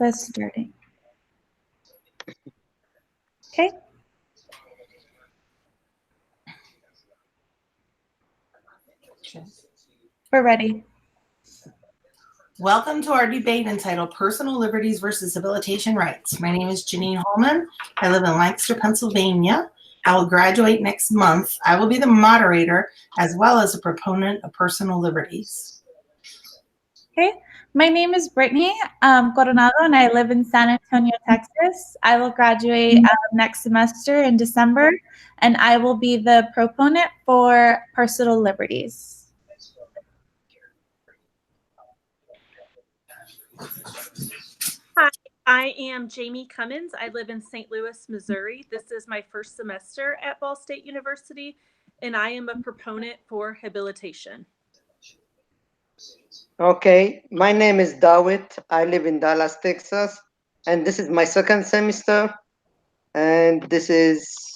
Just starting. Okay. We're ready. Welcome to our debate entitled Personal Liberties versus Habilitation Rights. My name is Janine Holman. I live in Lancaster, Pennsylvania. I will graduate next month. I will be the moderator as well as a proponent of personal liberties. Okay. My name is Brittany Coronado, and I live in San Antonio, Texas. I will graduate next semester in December, and I will be the proponent for personal liberties. Hi, I am Jamie Cummins. I live in St. Louis, Missouri. This is my first semester at Ball State University, and I am a proponent for habilitation. Okay, my name is Dawit. I live in Dallas, Texas, and this is my second semester, and this is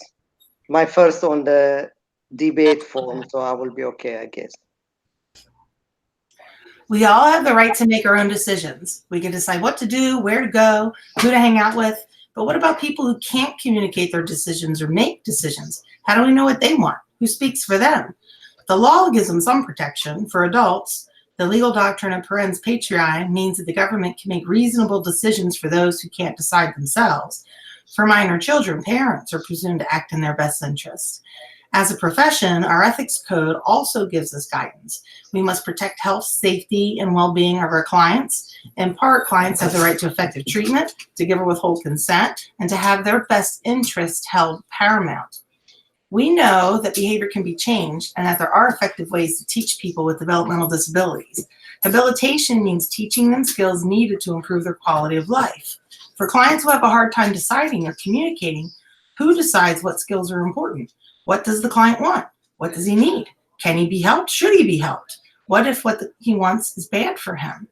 my first on the debate forum, so I will be okay, I guess. We all have the right to make our own decisions. We can decide what to do, where to go, who to hang out with. But what about people who can't communicate their decisions or make decisions? How do we know what they want? Who speaks for them? The law gives them some protection. For adults, the legal doctrine of parens patriae means that the government can make reasonable decisions for those who can't decide themselves. For minor children, parents are presumed to act in their best interest. As a profession, our ethics code also gives us guidance. We must protect health, safety, and well-being of our clients. In part, clients have the right to effective treatment, to give or withhold consent, and to have their best interest held paramount. We know that behavior can be changed and that there are effective ways to teach people with developmental disabilities. Habilitation means teaching them skills needed to improve their quality of life. For clients who have a hard time deciding or communicating, who decides what skills are important? What does the client want? What does he need? Can he be helped? Should he be helped? What if what he wants is bad for him?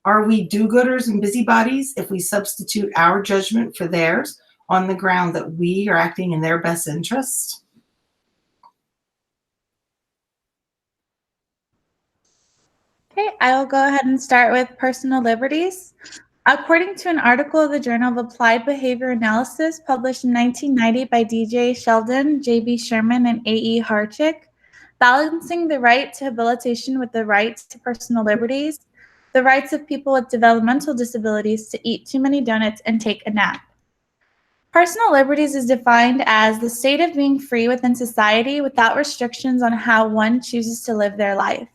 Are we do-gooders and busybodies if we substitute our judgment for theirs on the ground that we are acting in their best interest? Okay, I will go ahead and start with personal liberties. According to an article of the Journal of Applied Behavior Analysis published in 1990 by D.J. Sheldon, J.B. Sherman, and A.E. Harchick, balancing the right to habilitation with the right to personal liberties, the rights of people with developmental disabilities to eat too many donuts and take a nap. Personal liberties is defined as the state of being free within society without restrictions on how one chooses to live their life.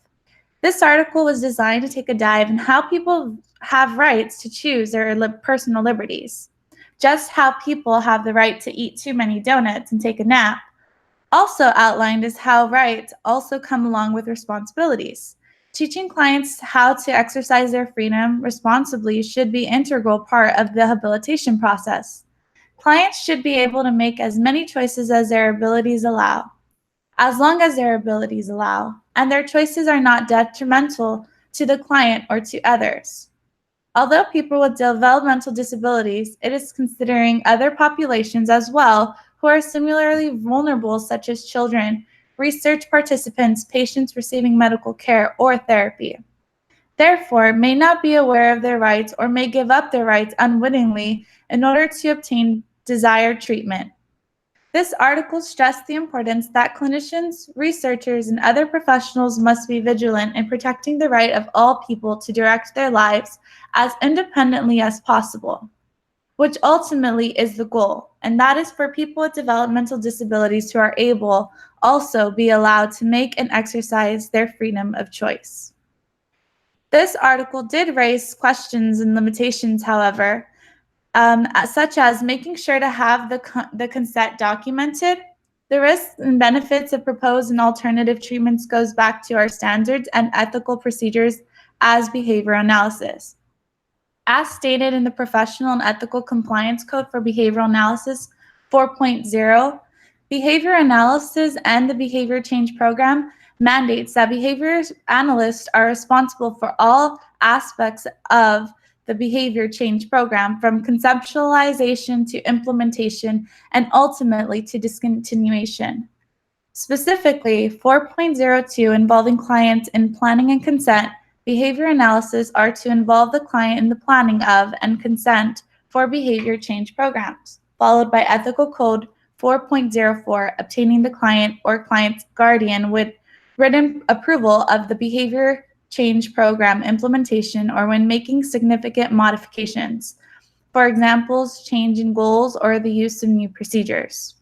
This article was designed to take a dive in how people have rights to choose their personal liberties. Just how people have the right to eat too many donuts and take a nap. Also outlined is how rights also come along with responsibilities. Teaching clients how to exercise their freedom responsibly should be an integral part of the habilitation process. Clients should be able to make as many choices as their abilities allow, as long as their abilities allow, and their choices are not detrimental to the client or to others. Although people with developmental disabilities, it is considering other populations as well who are similarly vulnerable, such as children, research participants, patients receiving medical care or therapy. Therefore, may not be aware of their rights or may give up their rights unwittingly in order to obtain desired treatment. This article stressed the importance that clinicians, researchers, and other professionals must be vigilant in protecting the right of all people to direct their lives as independently as possible, which ultimately is the goal, and that is for people with developmental disabilities who are able also be allowed to make and exercise their freedom of choice. This article did raise questions and limitations, however, such as making sure to have the consent documented. The risks and benefits of proposed and alternative treatments goes back to our standards and ethical procedures as behavior analysis. As stated in the Professional and Ethical Compliance Code for Behavioral Analysis 4.0, behavior analysis and the Behavior Change Program mandates that behavior analysts are responsible for all aspects of the behavior change program, from conceptualization to implementation and ultimately to discontinuation. Specifically, 4.02 involving clients in planning and consent Behavior analysis are to involve the client in the planning of and consent for behavior change programs, followed by Ethical Code 4.04, obtaining the client or client's guardian with written approval of the behavior change program implementation or when making significant modifications. For examples, change in goals or the use of new procedures.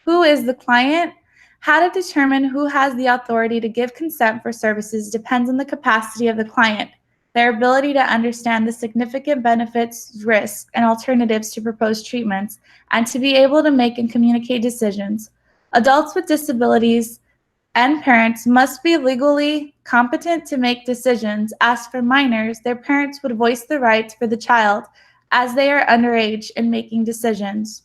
Who is the client? How to determine who has the authority to give consent for services depends on the capacity of the client, their ability to understand the significant benefits, risks, and alternatives to proposed treatments, and to be able to make and communicate decisions. Adults with disabilities and parents must be legally competent to make decisions. As for minors, their parents would voice the rights for the child as they are underage in making decisions.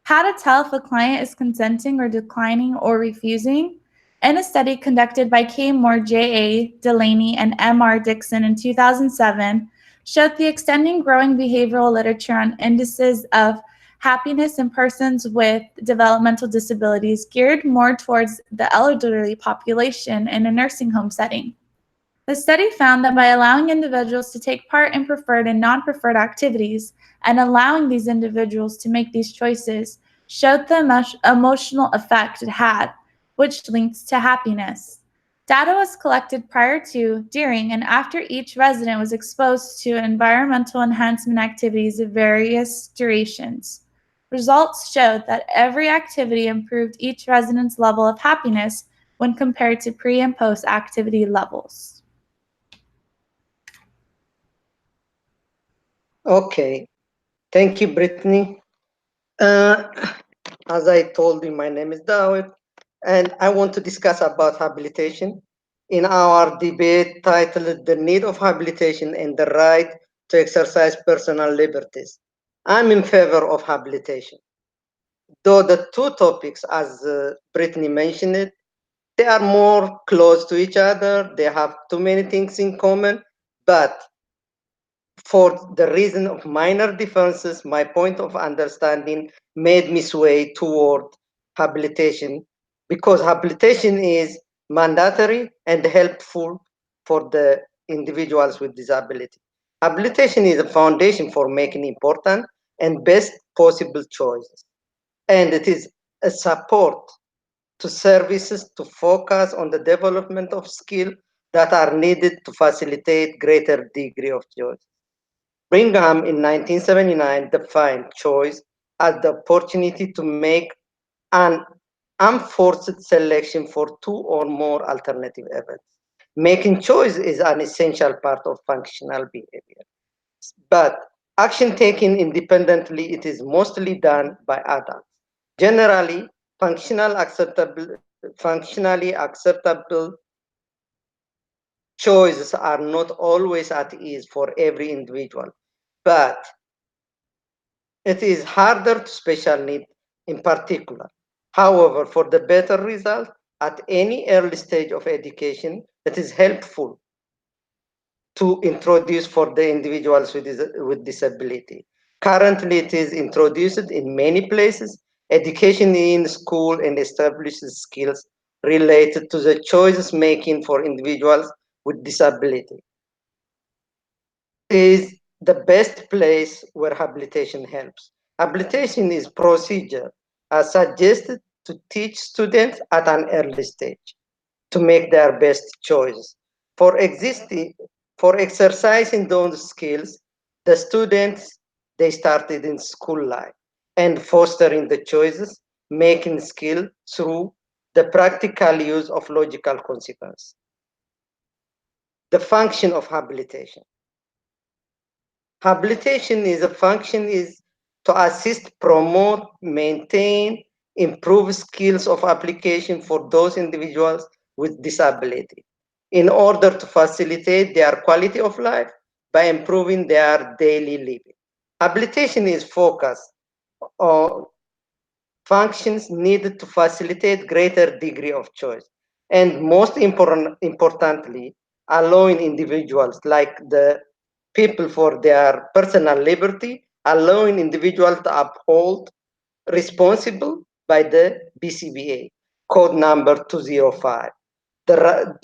How to tell if a client is consenting or declining or refusing. In a study conducted by K. Moore, J.A. Delaney, and M.R. Dixon in 2007, showed the extending growing behavioral literature on indices of happiness in persons with developmental disabilities geared more towards the elderly population in a nursing home setting. The study found that by allowing individuals to take part in preferred and non-preferred activities and allowing these individuals to make these choices showed the emotional effect it had, which links to happiness. Data was collected prior to, during, and after each resident was exposed to environmental enhancement activities of various durations. Results showed that every activity improved each resident's level of happiness when compared to pre and post activity levels. Okay, thank you, Brittany. Uh, as I told you, my name is David, and I want to discuss about habilitation in our debate titled The Need of Habilitation and the Right to Exercise Personal Liberties. I'm in favor of habilitation. Though the two topics, as Brittany mentioned it, they are more close to each other, they have too many things in common, but for the reason of minor differences, my point of understanding made me sway toward habilitation because habilitation is mandatory and helpful for the individuals with disability. Habilitation is a foundation for making important and best possible choices, and it is a support to services to focus on the development of skills that are needed to facilitate greater degree of choice. Brigham in 1979 defined choice as the opportunity to make an unforced selection for two or more alternative events. Making choice is an essential part of functional behavior. But action taken independently, it is mostly done by adults. Generally, functionally acceptable choices are not always at ease for every individual, but it is harder to special need in particular. However, for the better result at any early stage of education, it is helpful to introduce for the individuals with disability. Currently, it is introduced in many places. Education in school and establishes skills related to the choices making for individuals with disability. It is the best place where habilitation helps. Habilitation is procedure suggested to teach students at an early stage to make their best choice. For existing, for exercising those skills, the students they started in school life and fostering the choices, making skill through the practical use of logical consequence. The function of habilitation. Habilitation is a function is to assist, promote, maintain, improve skills of application for those individuals with disability in order to facilitate their quality of life by improving their daily living. Habilitation is focused on functions needed to facilitate greater degree of choice and importantly allowing individuals like the people for their personal liberty, allowing individuals to uphold responsible by the BCBA code number 205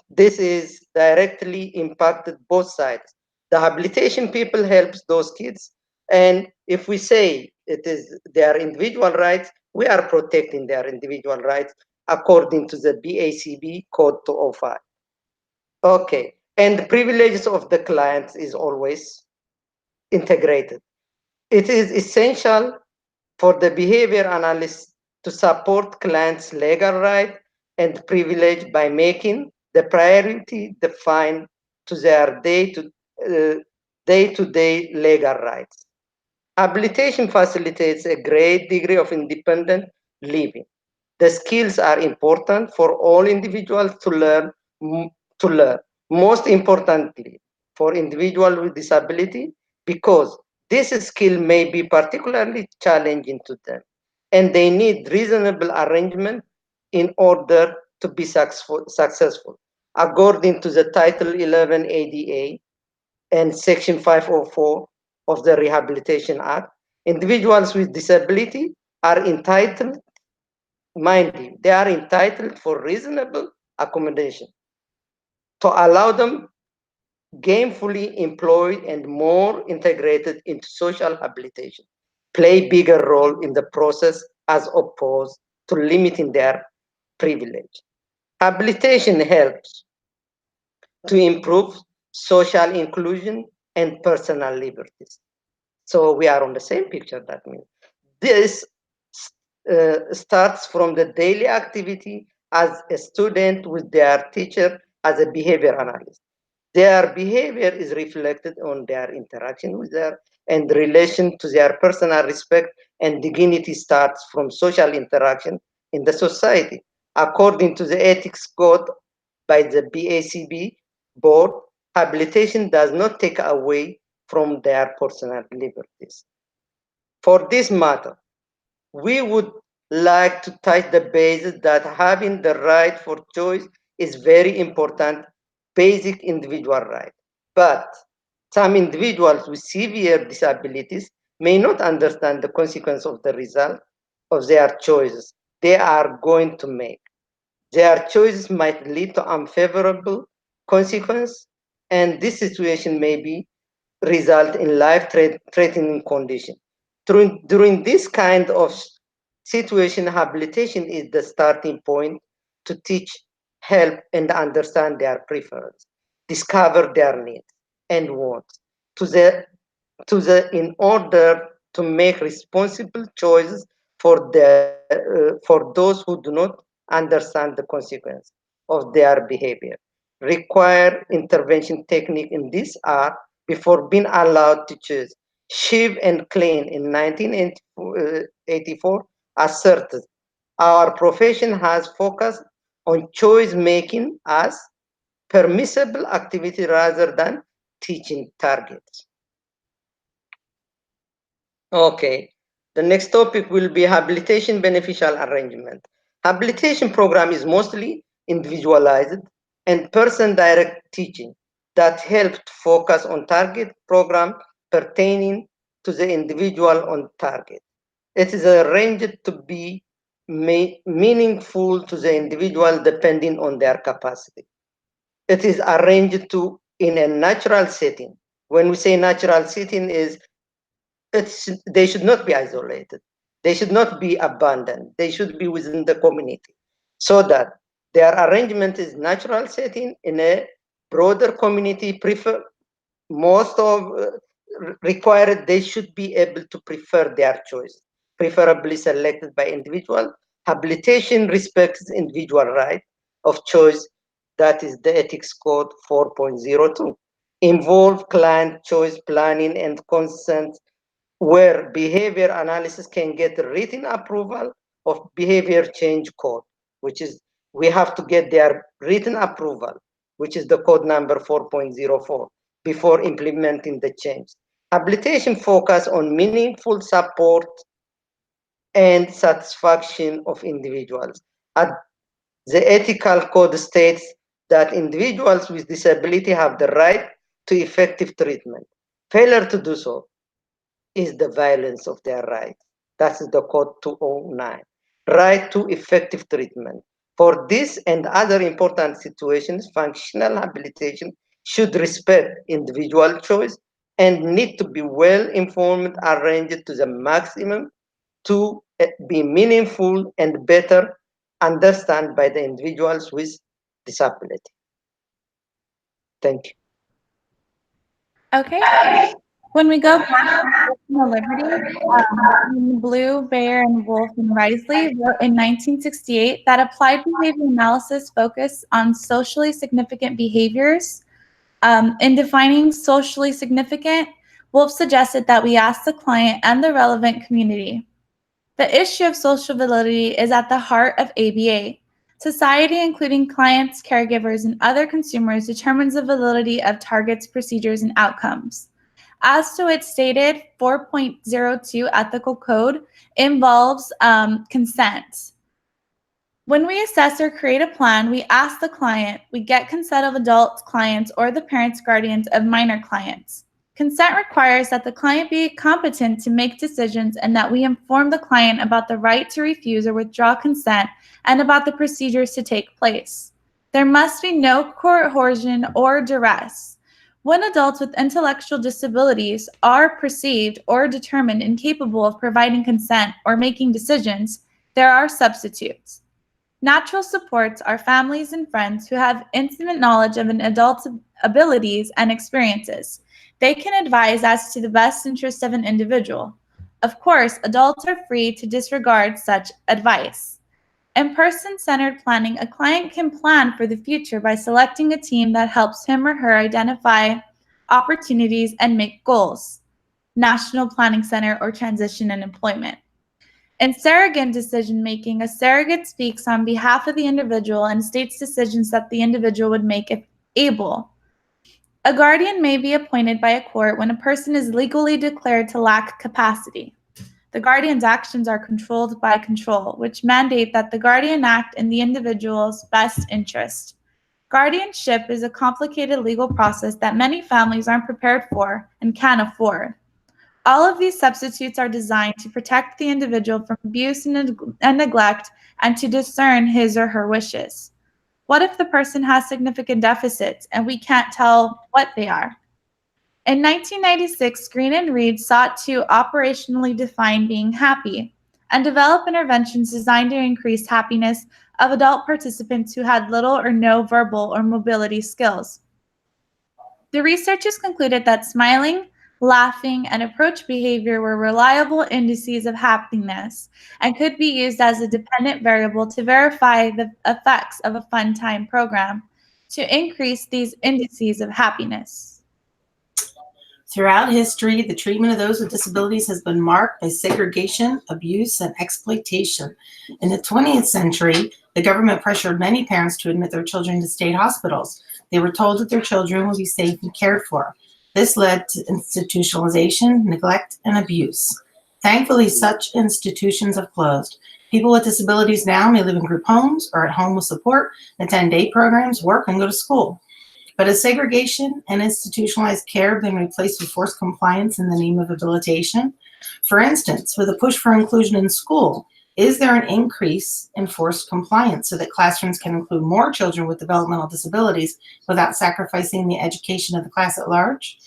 This is directly impacted both sides. The habilitation people helps those kids, and if we say it is their individual rights, we are protecting their individual rights according to the BACB Code 205. Okay, and the privileges of the clients is always integrated. It is essential for the behavior analyst to support clients' legal right and privilege by making the priority defined to their uh, day-to-day legal rights. Habilitation facilitates a great degree of independent living. The skills are important for all individuals to learn. To learn. Most importantly, for individuals with disability, because this skill may be particularly challenging to them, and they need reasonable arrangement in order to be successful. According to the Title 11 ADA, and Section 504 of the Rehabilitation Act, individuals with disability are entitled, mind you, they are entitled for reasonable accommodation to allow them gainfully employed and more integrated into social habilitation, play bigger role in the process as opposed to limiting their privilege. Habilitation helps to improve social inclusion and personal liberties. So we are on the same picture. That means this starts from the daily activity as a student with their teacher as a behavior analyst. Their behavior is reflected on their interaction with their and relation to their personal respect and dignity starts from social interaction in the society. According to the ethics code by the BACB board, habilitation does not take away from their personal liberties. For this matter, we would like to touch the basis that having the right for choice is very important, basic individual right. But some individuals with severe disabilities may not understand the consequence of the result of their choices they are going to make. Their choices might lead to unfavorable consequence, and this situation may be result in life-threatening condition. During this kind of situation, habilitation is the starting point to teach, help, and understand their preference, discover their needs and wants, to the in order to make responsible choices for those who do not understand the consequence of their behavior. Require intervention technique in this art before being allowed to choose. Shiv and Klein in 1984 asserted our profession has focused on choice making as permissible activity rather than teaching targets. Okay. The next topic will be habilitation beneficial arrangement. Habilitation program is mostly individualized and person direct teaching that help to focus on target program pertaining to the individual on target. It is arranged to be meaningful to the individual depending on their capacity. It is arranged to in a natural setting. When we say natural setting is they should not be isolated. They should not be abandoned. They should be within the community so that their arrangement is natural setting in a broader community. Prefer most of required they should be able to prefer their choice, preferably selected by individual. Habilitation respects individual right of choice. That is the ethics code 4.02. Involve client choice planning and consent where behavior analysis can get written approval of behavior change code, which is we have to get their written approval, which is the code number 4.04, before implementing the change. Habilitation focus on meaningful support and satisfaction of individuals. The ethical code states that individuals with disability have the right to effective treatment. Failure to do so is the violence of their rights. That is the code 209. Right to effective treatment. For this and other important situations, functional habilitation should respect individual choice and need to be well informed, arranged to the maximum to be meaningful and better understood by the individuals with disability. Thank you. Okay. When we go back to personal liberty, Blue, Bear, and Wolf and Risley wrote in 1968 that applied behavior analysis focused on socially significant behaviors. In defining socially significant, Wolf suggested that we ask the client and the relevant community. The issue of social validity is at the heart of ABA. Society, including clients, caregivers, and other consumers, determines the validity of targets, procedures, and outcomes. As to its stated 4.02 ethical code involves consent. When we assess or create a plan, we ask the client, we get consent of adult clients or the parents, guardians of minor clients. Consent requires that the client be competent to make decisions and that we inform the client about the right to refuse or withdraw consent and about the procedures to take place. There must be no coercion or duress. When adults with intellectual disabilities are perceived or determined incapable of providing consent or making decisions, there are substitutes. Natural supports are families and friends who have intimate knowledge of an adult's abilities and experiences. They can advise as to the best interest of an individual. Of course, adults are free to disregard such advice. In person-centered planning, a client can plan for the future by selecting a team that helps him or her identify opportunities and make goals. National Planning Center or Transition and Employment. In surrogate decision-making, a surrogate speaks on behalf of the individual and states decisions that the individual would make if able. A guardian may be appointed by a court when a person is legally declared to lack capacity. The guardian's actions are controlled by control, which mandate that the guardian act in the individual's best interest. Guardianship is a complicated legal process that many families aren't prepared for and can't afford. All of these substitutes are designed to protect the individual from abuse and neglect and to discern his or her wishes. What if the person has significant deficits and we can't tell what they are? In 1996, Green and Reed sought to operationally define being happy and develop interventions designed to increase happiness of adult participants who had little or no verbal or mobility skills. The researchers concluded that smiling, laughing, and approach behavior were reliable indices of happiness and could be used as a dependent variable to verify the effects of a fun time program to increase these indices of happiness. Throughout history, the treatment of those with disabilities has been marked by segregation, abuse, and exploitation. In the 20th century, the government pressured many parents to admit their children to state hospitals. They were told that their children would be safe and cared for. This led to institutionalization, neglect, and abuse. Thankfully, such institutions have closed. People with disabilities now may live in group homes or at home with support, attend day programs, work, and go to school. But as segregation and institutionalized care have been replaced with forced compliance in the name of habilitation? For instance, with a push for inclusion in school, is there an increase in forced compliance so that classrooms can include more children with developmental disabilities without sacrificing the education of the class at large?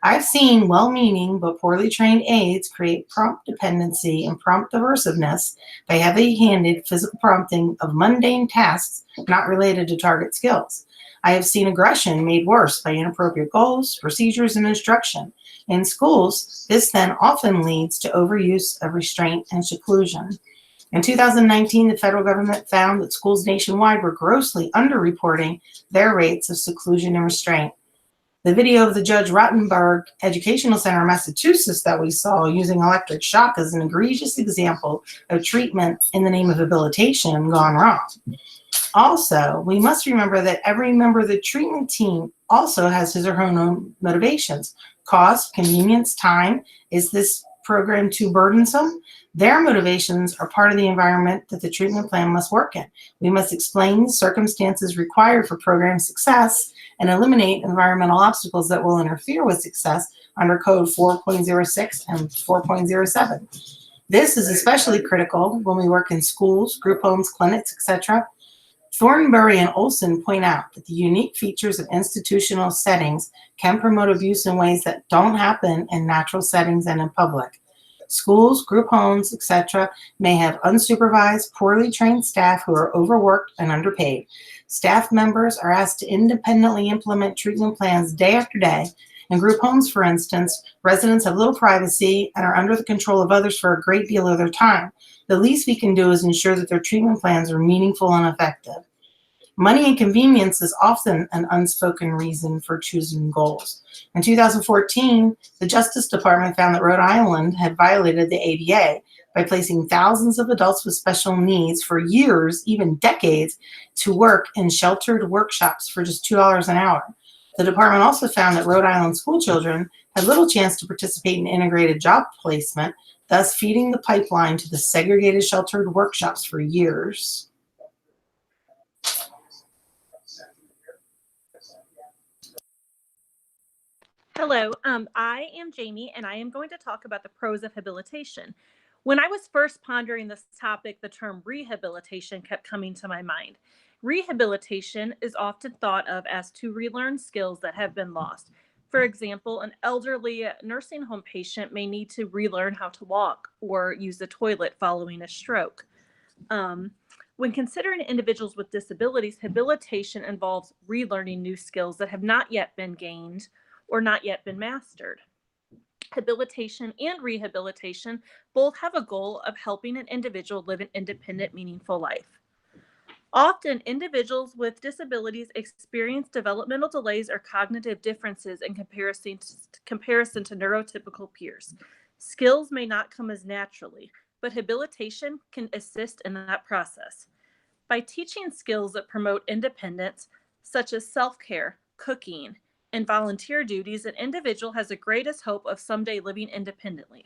I've seen well-meaning but poorly trained aides create prompt dependency and prompt aversiveness by heavy-handed physical prompting of mundane tasks not related to target skills. I have seen aggression made worse by inappropriate goals, procedures, and instruction. In schools, this then often leads to overuse of restraint and seclusion. In 2019, the federal government found that schools nationwide were grossly underreporting their rates of seclusion and restraint. The video of the Judge Rottenberg Educational Center in Massachusetts that we saw using electric shock is an egregious example of treatment in the name of habilitation gone wrong. Also, we must remember that every member of the treatment team also has his or her own motivations. Cost, convenience, time. Is this program too burdensome? Their motivations are part of the environment that the treatment plan must work in. We must explain the circumstances required for program success and eliminate environmental obstacles that will interfere with success under Code 4.06 and 4.07. This is especially critical when we work in schools, group homes, clinics, etc. Thornbury and Olson point out that the unique features of institutional settings can promote abuse in ways that don't happen in natural settings and in public. Schools, group homes, etc. may have unsupervised, poorly trained staff who are overworked and underpaid. Staff members are asked to independently implement treatment plans day after day. In group homes, for instance, residents have little privacy and are under the control of others for a great deal of their time. The least we can do is ensure that their treatment plans are meaningful and effective. Money and convenience is often an unspoken reason for choosing goals. In 2014, the Justice Department found that Rhode Island had violated the ADA by placing thousands of adults with special needs for years, even decades, to work in sheltered workshops for just $2 an hour. The department also found that Rhode Island school children had little chance to participate in integrated job placement, thus feeding the pipeline to the segregated sheltered workshops for years. Hello, I am Jamie, and I am going to talk about the pros of habilitation. When I was first pondering this topic, the term rehabilitation kept coming to my mind. Rehabilitation is often thought of as to relearn skills that have been lost. For example, an elderly nursing home patient may need to relearn how to walk or use the toilet following a stroke. When considering individuals with disabilities, habilitation involves relearning new skills that have not yet been gained or not yet been mastered. Habilitation and rehabilitation both have a goal of helping an individual live an independent, meaningful life. Often, individuals with disabilities experience developmental delays or cognitive differences in comparison to neurotypical peers. Skills may not come as naturally, but habilitation can assist in that process. By teaching skills that promote independence, such as self-care, cooking, and volunteer duties, an individual has the greatest hope of someday living independently.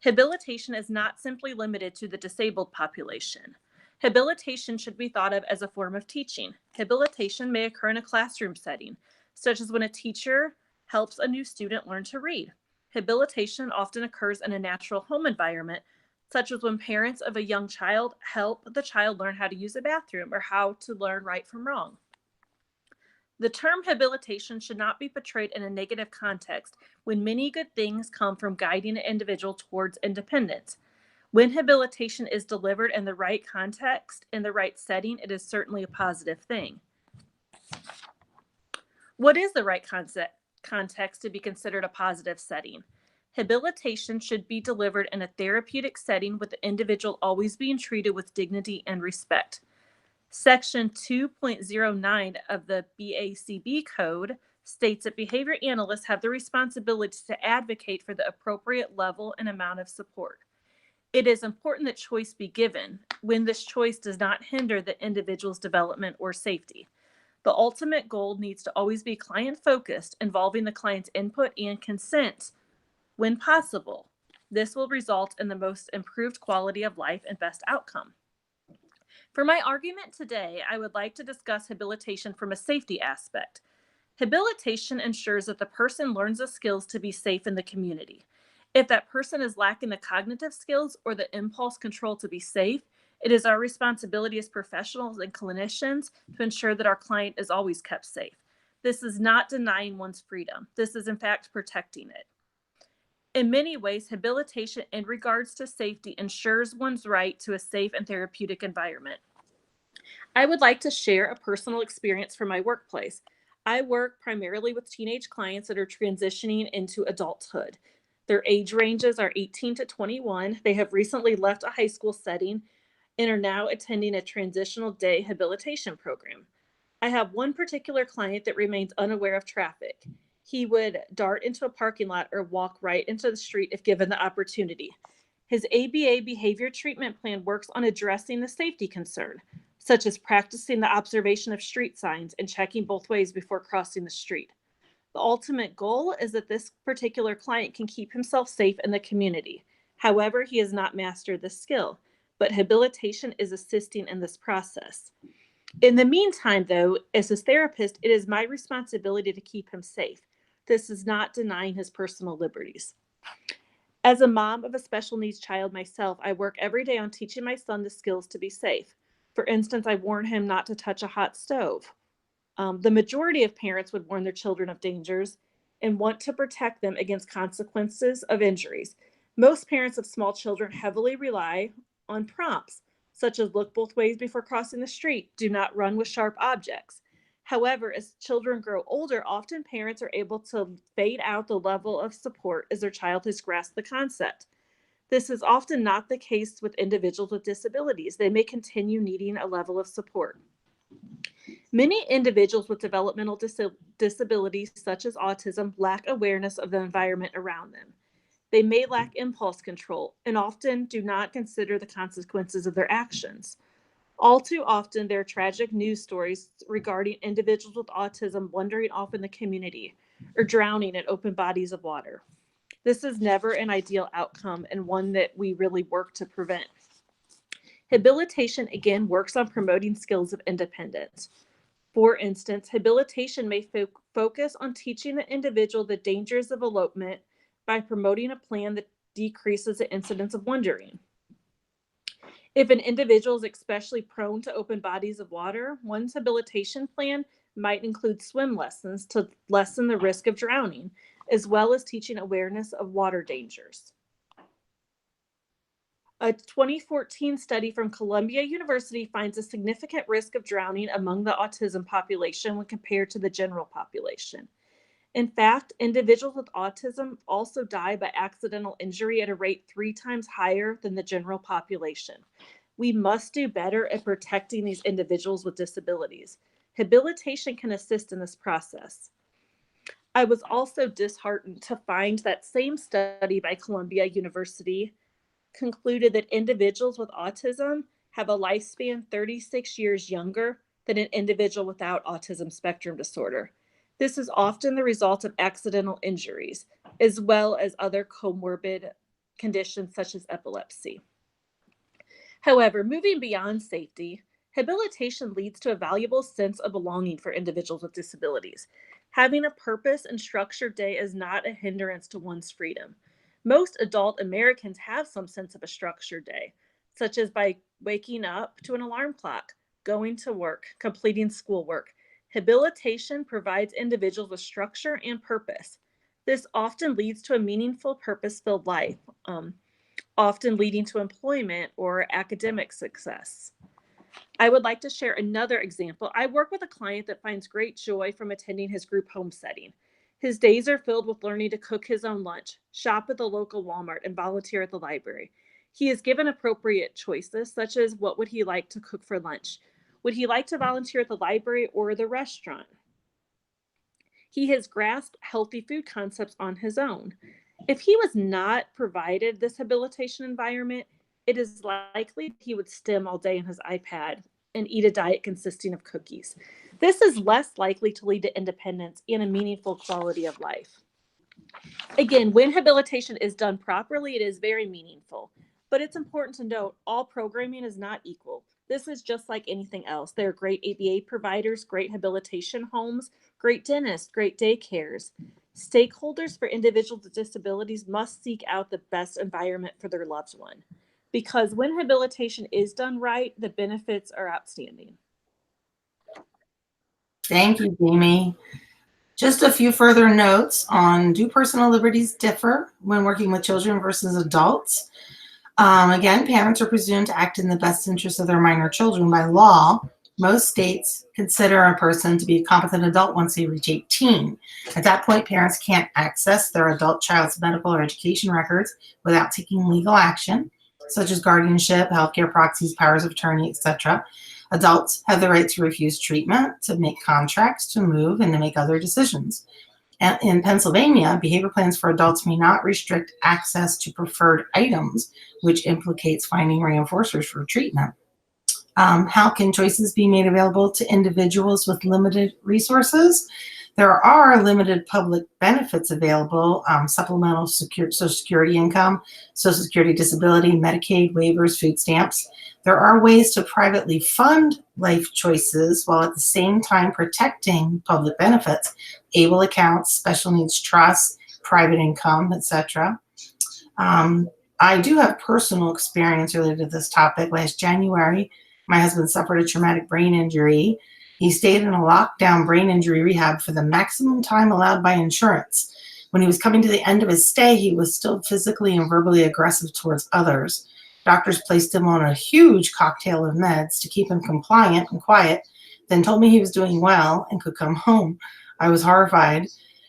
Habilitation is not simply limited to the disabled population. Habilitation should be thought of as a form of teaching. Habilitation may occur in a classroom setting, such as when a teacher helps a new student learn to read. Habilitation often occurs in a natural home environment, such as when parents of a young child help the child learn how to use a bathroom or how to learn right from wrong. The term habilitation should not be portrayed in a negative context when many good things come from guiding an individual towards independence. When habilitation is delivered in the right context, in the right setting, it is certainly a positive thing. What is the right context to be considered a positive setting? Habilitation should be delivered in a therapeutic setting with the individual always being treated with dignity and respect. Section 2.09 of the BACB code states that behavior analysts have the responsibility to advocate for the appropriate level and amount of support. It is important that choice be given when this choice does not hinder the individual's development or safety. The ultimate goal needs to always be client-focused, involving the client's input and consent when possible. This will result in the most improved quality of life and best outcome. For my argument today, I would like to discuss habilitation from a safety aspect. Habilitation ensures that the person learns the skills to be safe in the community. If that person is lacking the cognitive skills or the impulse control to be safe, it is our responsibility as professionals and clinicians to ensure that our client is always kept safe. This is not denying one's freedom. This is, in fact, protecting it. In many ways, habilitation in regards to safety ensures one's right to a safe and therapeutic environment. I would like to share a personal experience from my workplace. I work primarily with teenage clients that are transitioning into adulthood. Their age ranges are 18 to 21. They have recently left a high school setting and are now attending a transitional day habilitation program. I have one particular client that remains unaware of traffic. He would dart into a parking lot or walk right into the street if given the opportunity. His ABA behavior treatment plan works on addressing the safety concern, such as practicing the observation of street signs and checking both ways before crossing the street. The ultimate goal is that this particular client can keep himself safe in the community. However, he has not mastered this skill, but habilitation is assisting in this process. In the meantime, though, as his therapist, it is my responsibility to keep him safe. This is not denying his personal liberties. As a mom of a special needs child myself, I work every day on teaching my son the skills to be safe. For instance, I warn him not to touch a hot stove. The majority of parents would warn their children of dangers and want to protect them against consequences of injuries. Most parents of small children heavily rely on prompts, such as look both ways before crossing the street, do not run with sharp objects. However, as children grow older, often parents are able to fade out the level of support as their child has grasped the concept. This is often not the case with individuals with disabilities. They may continue needing a level of support. Many individuals with developmental disabilities, such as autism, lack awareness of the environment around them. They may lack impulse control and often do not consider the consequences of their actions. All too often, there are tragic news stories regarding individuals with autism wandering off in the community or drowning in open bodies of water. This is never an ideal outcome and one that we really work to prevent. Habilitation, again, works on promoting skills of independence. For instance, habilitation may focus on teaching the individual the dangers of elopement by promoting a plan that decreases the incidence of wandering. If an individual is especially prone to open bodies of water, one's habilitation plan might include swim lessons to lessen the risk of drowning, as well as teaching awareness of water dangers. A 2014 study from Columbia University finds a significant risk of drowning among the autism population when compared to the general population. In fact, individuals with autism also die by accidental injury at a rate 3 times higher than the general population. We must do better at protecting these individuals with disabilities. Habilitation can assist in this process. I was also disheartened to find that same study by Columbia University concluded that individuals with autism have a lifespan 36 years younger than an individual without autism spectrum disorder. This is often the result of accidental injuries, as well as other comorbid conditions such as epilepsy. However, moving beyond safety, habilitation leads to a valuable sense of belonging for individuals with disabilities. Having a purpose and structured day is not a hindrance to one's freedom. Most adult Americans have some sense of a structured day, such as by waking up to an alarm clock, going to work, completing schoolwork. Habilitation provides individuals with structure and purpose. This often leads to a meaningful, purpose-filled life, often leading to employment or academic success. I would like to share another example. I work with a client that finds great joy from attending his group home setting. His days are filled with learning to cook his own lunch, shop at the local Walmart, and volunteer at the library. He is given appropriate choices, such as what would he like to cook for lunch? Would he like to volunteer at the library or the restaurant? He has grasped healthy food concepts on his own. If he was not provided this habilitation environment, it is likely he would stim all day on his iPad and eat a diet consisting of cookies. This is less likely to lead to independence and a meaningful quality of life. Again, when habilitation is done properly, it is very meaningful. But it's important to note all programming is not equal. This is just like anything else. There are great ABA providers, great habilitation homes, great dentists, great daycares. Stakeholders for individuals with disabilities must seek out the best environment for their loved one. Because when habilitation is done right, the benefits are outstanding. Thank you, Jamie. Just a few further notes on do personal liberties differ when working with children versus adults? Again, parents are presumed to act in the best interest of their minor children by law. Most states consider a person to be a competent adult once they reach 18. At that point, parents can't access their adult child's medical or education records without taking legal action, such as guardianship, healthcare proxies, powers of attorney, etc. Adults have the right to refuse treatment, to make contracts, to move, and to make other decisions. In Pennsylvania, behavior plans for adults may not restrict access to preferred items, which implicates finding reinforcers for treatment. How can choices be made available to individuals with limited resources? There are limited public benefits available, supplemental Social Security income, Social Security disability, Medicaid, waivers, food stamps. There are ways to privately fund life choices while at the same time protecting public benefits, ABLE accounts, special needs trusts, private income, etc. I do have personal experience related to this topic. Last January, My husband suffered a traumatic brain injury. He stayed in a lockdown brain injury rehab for the maximum time allowed by insurance. When he was coming to the end of his stay, he was still physically and verbally aggressive towards others. Doctors placed him on a huge cocktail of meds to keep him compliant and quiet, then told me he was doing well and could come home. I was horrified.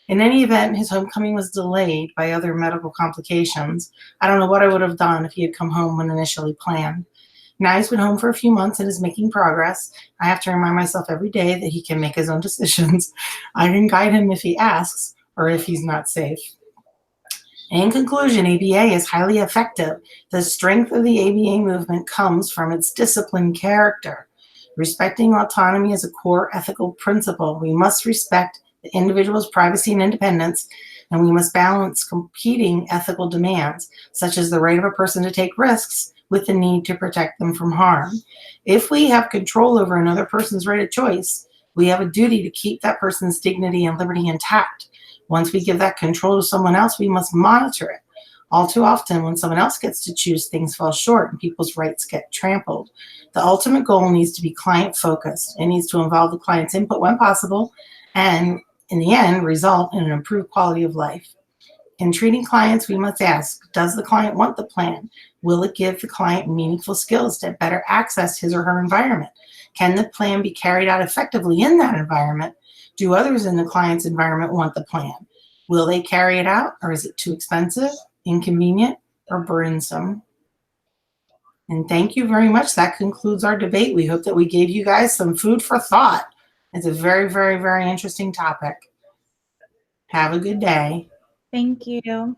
In any event, his homecoming was delayed by other medical complications. I don't know what I would have done if he had come home when initially planned. Now he's been home for a few months and is making progress. I have to remind myself every day that he can make his own decisions. I can guide him if he asks or if he's not safe. In conclusion, ABA is highly effective. The strength of the ABA movement comes from its disciplined character. Respecting autonomy is a core ethical principle. We must respect the individual's privacy and independence, and we must balance competing ethical demands, such as the right of a person to take risks with the need to protect them from harm. If we have control over another person's right of choice, we have a duty to keep that person's dignity and liberty intact. Once we give that control to someone else, we must monitor it. All too often, when someone else gets to choose, things fall short and people's rights get trampled. The ultimate goal needs to be client-focused. It needs to involve the client's input when possible and, in the end, result in an improved quality of life. In treating clients, we must ask, does the client want the plan? Will it give the client meaningful skills to better access his or her environment? Can the plan be carried out effectively in that environment? Do others in the client's environment want the plan? Will they carry it out, or is it too expensive, inconvenient, or burdensome? And thank you very much. That concludes our debate. We hope that we gave you guys some food for thought. It's a very, very, very interesting topic. Have a good day. Thank you.